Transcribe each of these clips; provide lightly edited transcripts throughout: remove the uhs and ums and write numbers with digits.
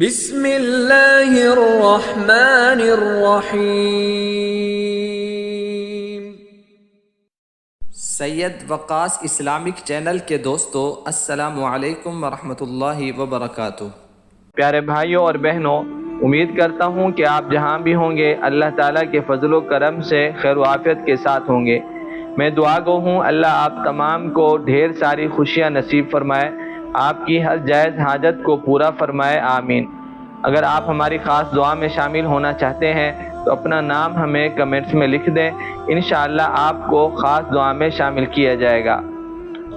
بسم اللہ الرحمن الرحیم۔ سید وقاص اسلامک چینل کے دوستو، السلام علیکم ورحمۃ اللہ وبرکاتہ۔ پیارے بھائیوں اور بہنوں، امید کرتا ہوں کہ آپ جہاں بھی ہوں گے اللہ تعالیٰ کے فضل و کرم سے خیر و عافیت کے ساتھ ہوں گے۔ میں دعا گو ہوں اللہ آپ تمام کو ڈھیر ساری خوشیاں نصیب فرمائے، آپ کی ہر جائز حاجت کو پورا فرمائے، آمین۔ اگر آپ ہماری خاص دعا میں شامل ہونا چاہتے ہیں تو اپنا نام ہمیں کمنٹس میں لکھ دیں، انشاءاللہ آپ کو خاص دعا میں شامل کیا جائے گا۔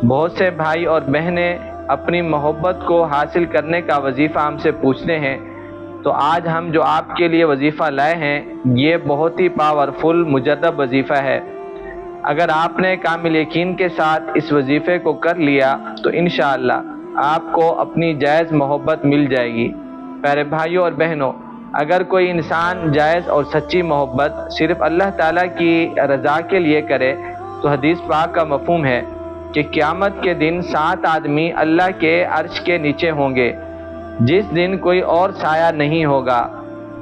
بہت سے بھائی اور بہنیں اپنی محبت کو حاصل کرنے کا وظیفہ ہم سے پوچھتے ہیں، تو آج ہم جو آپ کے لیے وظیفہ لائے ہیں یہ بہت ہی پاورفل مجرب وظیفہ ہے۔ اگر آپ نے کامل یقین کے ساتھ اس وظیفے کو کر لیا تو انشاءاللہ آپ کو اپنی جائز محبت مل جائے گی۔ پیارے بھائیوں اور بہنوں، اگر کوئی انسان جائز اور سچی محبت صرف اللہ تعالیٰ کی رضا کے لیے کرے تو حدیث پاک کا مفہوم ہے کہ قیامت کے دن 7 آدمی اللہ کے عرش کے نیچے ہوں گے، جس دن کوئی اور سایہ نہیں ہوگا،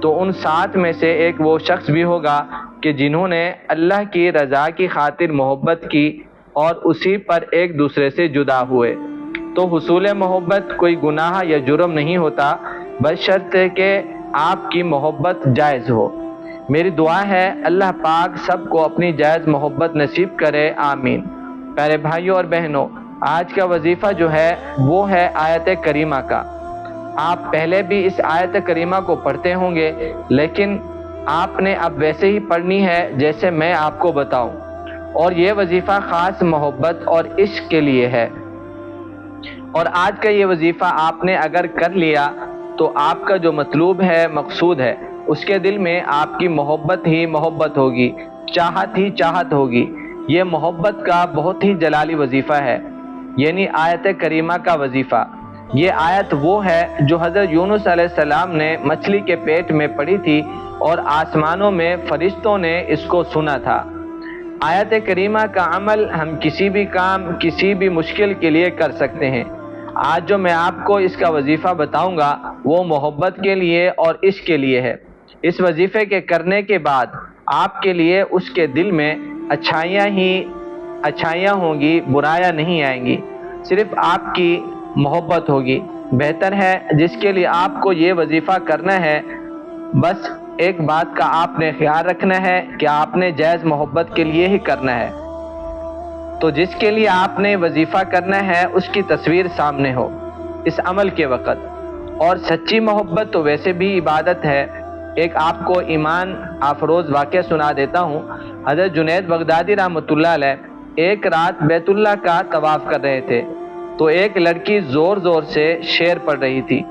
تو ان 7 میں سے ایک وہ شخص بھی ہوگا کہ جنہوں نے اللہ کی رضا کی خاطر محبت کی اور اسی پر ایک دوسرے سے جدا ہوئے۔ تو حصول محبت کوئی گناہ یا جرم نہیں ہوتا، بشرطے کہ آپ کی محبت جائز ہو۔ میری دعا ہے اللہ پاک سب کو اپنی جائز محبت نصیب کرے، آمین۔ پیارے بھائیوں اور بہنوں، آج کا وظیفہ جو ہے وہ ہے آیت کریمہ کا۔ آپ پہلے بھی اس آیت کریمہ کو پڑھتے ہوں گے، لیکن آپ نے اب ویسے ہی پڑھنی ہے جیسے میں آپ کو بتاؤں، اور یہ وظیفہ خاص محبت اور عشق کے لیے ہے۔ اور آج کا یہ وظیفہ آپ نے اگر کر لیا تو آپ کا جو مطلوب ہے، مقصود ہے، اس کے دل میں آپ کی محبت ہی محبت ہوگی، چاہت ہی چاہت ہوگی۔ یہ محبت کا بہت ہی جلالی وظیفہ ہے، یعنی آیت کریمہ کا وظیفہ۔ یہ آیت وہ ہے جو حضرت یونس علیہ السلام نے مچھلی کے پیٹ میں پڑھی تھی اور آسمانوں میں فرشتوں نے اس کو سنا تھا۔ آیت کریمہ کا عمل ہم کسی بھی کام، کسی بھی مشکل کے لیے کر سکتے ہیں۔ آج جو میں آپ کو اس کا وظیفہ بتاؤں گا وہ محبت کے لیے اور عشق کے لیے ہے۔ اس وظیفے کے کرنے کے بعد آپ کے لیے اس کے دل میں اچھائیاں ہی اچھائیاں ہوں گی، برائیاں نہیں آئیں گی، صرف آپ کی محبت ہوگی۔ بہتر ہے جس کے لیے آپ کو یہ وظیفہ کرنا ہے، بس ایک بات کا آپ نے خیال رکھنا ہے کہ آپ نے جائز محبت کے لیے ہی کرنا ہے۔ تو جس کے لیے آپ نے وظیفہ کرنا ہے اس کی تصویر سامنے ہو اس عمل کے وقت۔ اور سچی محبت تو ویسے بھی عبادت ہے۔ ایک آپ کو ایمان افروز واقعہ سنا دیتا ہوں۔ حضرت جنید بغدادی رحمۃ اللہ علیہ ایک رات بیت اللہ کا طواف کر رہے تھے، تو ایک لڑکی زور زور سے شعر پڑھ رہی تھی۔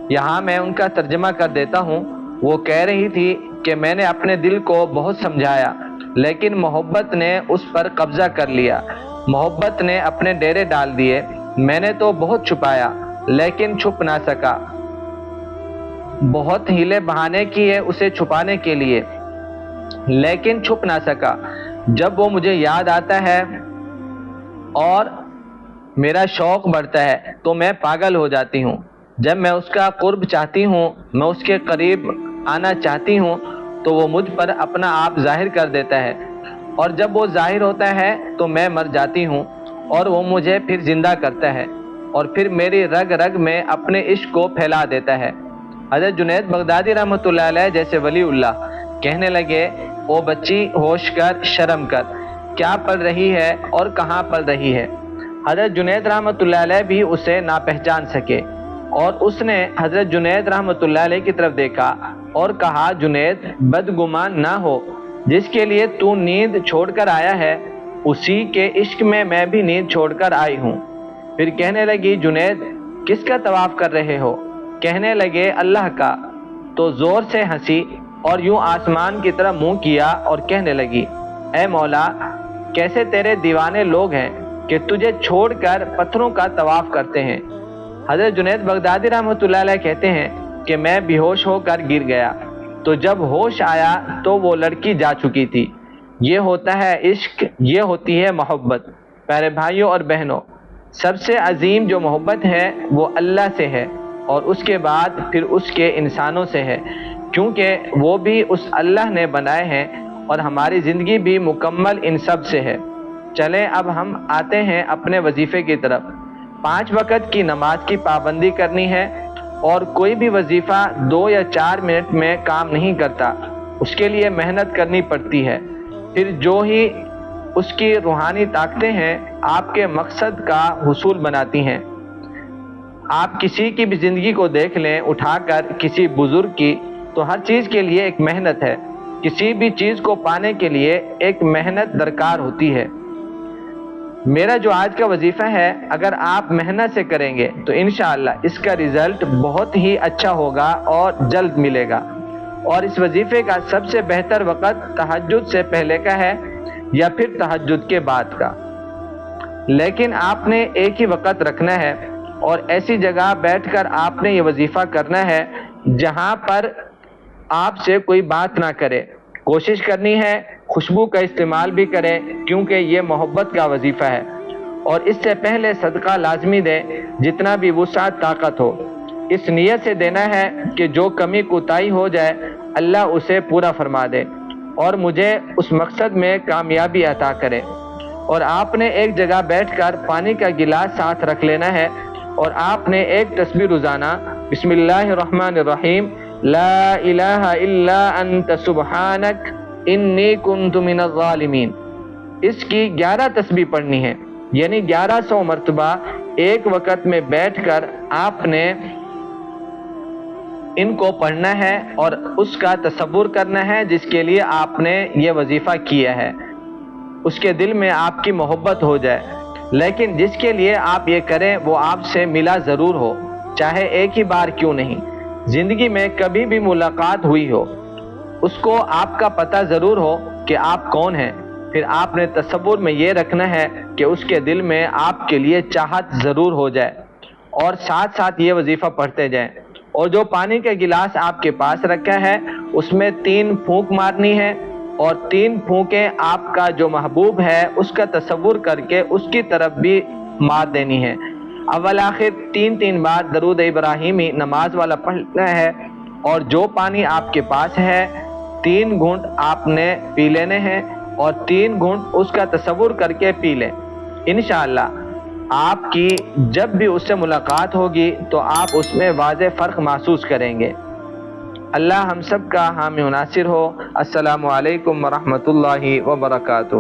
یہاں میں ان کا ترجمہ کر دیتا ہوں۔ وہ کہہ رہی تھی کہ میں نے اپنے دل کو بہت سمجھایا، لیکن محبت نے اس پر قبضہ کر لیا، محبت نے اپنے ڈیرے ڈال دیے۔ میں نے تو بہت چھپایا لیکن چھپ نہ سکا، بہت ہیلے بہانے کیے اسے چھپانے کے لیے، لیکن چھپ نہ سکا۔ جب وہ مجھے یاد آتا ہے اور میرا شوق بڑھتا ہے تو میں پاگل ہو جاتی ہوں۔ جب میں اس کا قرب چاہتی ہوں، میں اس کے قریب آنا چاہتی ہوں تو وہ مجھ پر اپنا آپ ظاہر کر دیتا ہے، اور جب وہ ظاہر ہوتا ہے تو میں مر جاتی ہوں اور وہ مجھے پھر زندہ کرتا ہے اور پھر میری رگ رگ میں اپنے عشق کو پھیلا دیتا ہے۔ حضرت جنید بغدادی رحمۃ اللہ علیہ جیسے ولی اللہ کہنے لگے، او بچی ہوش کر، شرم کر، کیا پڑھ رہی ہے اور کہاں پڑھ رہی ہے؟ حضرت جنید رحمۃ اللہ علیہ بھی اسے نہ پہچان سکے، اور اس نے حضرت جنید رحمۃ اللہ علیہ کی طرف دیکھا اور کہا، جنید بدگمان نہ ہو، جس کے لیے تو نیند چھوڑ کر آیا ہے اسی کے عشق میں میں بھی نیند چھوڑ کر آئی ہوں۔ پھر کہنے لگی، جنید کس کا طواف کر رہے ہو؟ کہنے لگے، اللہ کا۔ تو زور سے ہنسی اور یوں آسمان کی طرف منہ کیا اور کہنے لگی، اے مولا، کیسے تیرے دیوانے لوگ ہیں کہ تجھے چھوڑ کر پتھروں کا طواف کرتے ہیں۔ حضرت جنید بغدادی رحمۃ اللہ علیہ کہتے ہیں کہ میں بے ہوش ہو کر گر گیا، تو جب ہوش آیا تو وہ لڑکی جا چکی تھی۔ یہ ہوتا ہے عشق، یہ ہوتی ہے محبت۔ پیارے بھائیوں اور بہنوں، سب سے عظیم جو محبت ہے وہ اللہ سے ہے، اور اس کے بعد پھر اس کے انسانوں سے ہے، کیونکہ وہ بھی اس اللہ نے بنائے ہیں اور ہماری زندگی بھی مکمل ان سب سے ہے۔ چلیں اب ہم آتے ہیں اپنے وظیفے کی طرف۔ 5 وقت کی نماز کی پابندی کرنی ہے، اور کوئی بھی وظیفہ 2 یا 4 منٹ میں کام نہیں کرتا، اس کے لیے محنت کرنی پڑتی ہے۔ پھر جو ہی اس کی روحانی طاقتیں ہیں آپ کے مقصد کا حصول بناتی ہیں۔ آپ کسی کی بھی زندگی کو دیکھ لیں، اٹھا کر کسی بزرگ کی، تو ہر چیز کے لیے ایک محنت ہے۔ کسی بھی چیز کو پانے کے لیے ایک محنت درکار ہوتی ہے۔ میرا جو آج کا وظیفہ ہے، اگر آپ محنت سے کریں گے تو انشاءاللہ اس کا رزلٹ بہت ہی اچھا ہوگا اور جلد ملے گا۔ اور اس وظیفے کا سب سے بہتر وقت تہجد سے پہلے کا ہے یا پھر تہجد کے بعد کا، لیکن آپ نے ایک ہی وقت رکھنا ہے، اور ایسی جگہ بیٹھ کر آپ نے یہ وظیفہ کرنا ہے جہاں پر آپ سے کوئی بات نہ کرے۔ کوشش کرنی ہے خوشبو کا استعمال بھی کریں، کیونکہ یہ محبت کا وظیفہ ہے۔ اور اس سے پہلے صدقہ لازمی دیں، جتنا بھی وسعت طاقت ہو۔ اس نیت سے دینا ہے کہ جو کمی کوتاہی ہو جائے اللہ اسے پورا فرما دے اور مجھے اس مقصد میں کامیابی عطا کرے۔ اور آپ نے ایک جگہ بیٹھ کر پانی کا گلاس ساتھ رکھ لینا ہے، اور آپ نے ایک تسبیح روزانہ بسم اللہ الرحمن الرحیم لا الہ الا انت سبحانک انی کنت من الظالمین، اس کی 11 تسبیح پڑھنی ہے، یعنی 1100 مرتبہ ایک وقت میں بیٹھ کر آپ نے ان کو پڑھنا ہے اور اس کا تصور کرنا ہے جس کے لیے آپ نے یہ وظیفہ کیا ہے، اس کے دل میں آپ کی محبت ہو جائے۔ لیکن جس کے لیے آپ یہ کریں وہ آپ سے ملا ضرور ہو، چاہے ایک ہی بار کیوں نہیں، زندگی میں کبھی بھی ملاقات ہوئی ہو، اس کو آپ کا پتہ ضرور ہو کہ آپ کون ہیں۔ پھر آپ نے تصور میں یہ رکھنا ہے کہ اس کے دل میں آپ کے لیے چاہت ضرور ہو جائے، اور ساتھ ساتھ یہ وظیفہ پڑھتے جائیں۔ اور جو پانی کا گلاس آپ کے پاس رکھا ہے اس میں 3 پھونک مارنی ہے، اور 3 پھونکیں آپ کا جو محبوب ہے اس کا تصور کر کے اس کی طرف بھی مار دینی ہے۔ اول آخر 3 بار درود ابراہیمی نماز والا پڑھنا ہے، اور جو پانی آپ کے پاس ہے 3 گھونٹ آپ نے پی لینے ہیں، اور 3 گھونٹ اس کا تصور کر کے پی لیں۔ انشاءاللہ آپ کی جب بھی اس سے ملاقات ہوگی تو آپ اس میں واضح فرق محسوس کریں گے۔ اللہ ہم سب کا حامی و ناصر ہو۔ السلام علیکم ورحمۃ اللہ وبرکاتہ۔